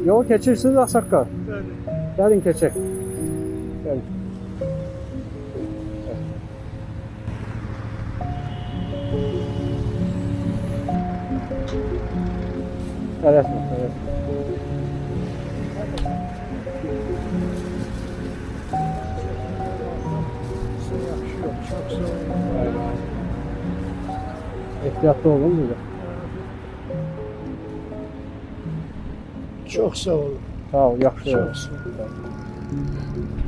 Yol keçirsiniz Ağsaqqal. Bəli. Gəlin keçək. Gəlin. Tələsmə, tələsmə. Yaxşı yox, çox sağ olun. Ehtiyatlı olun burada. Çox sağ olun. Sağ ol, yaxşı. Çox sağ olun.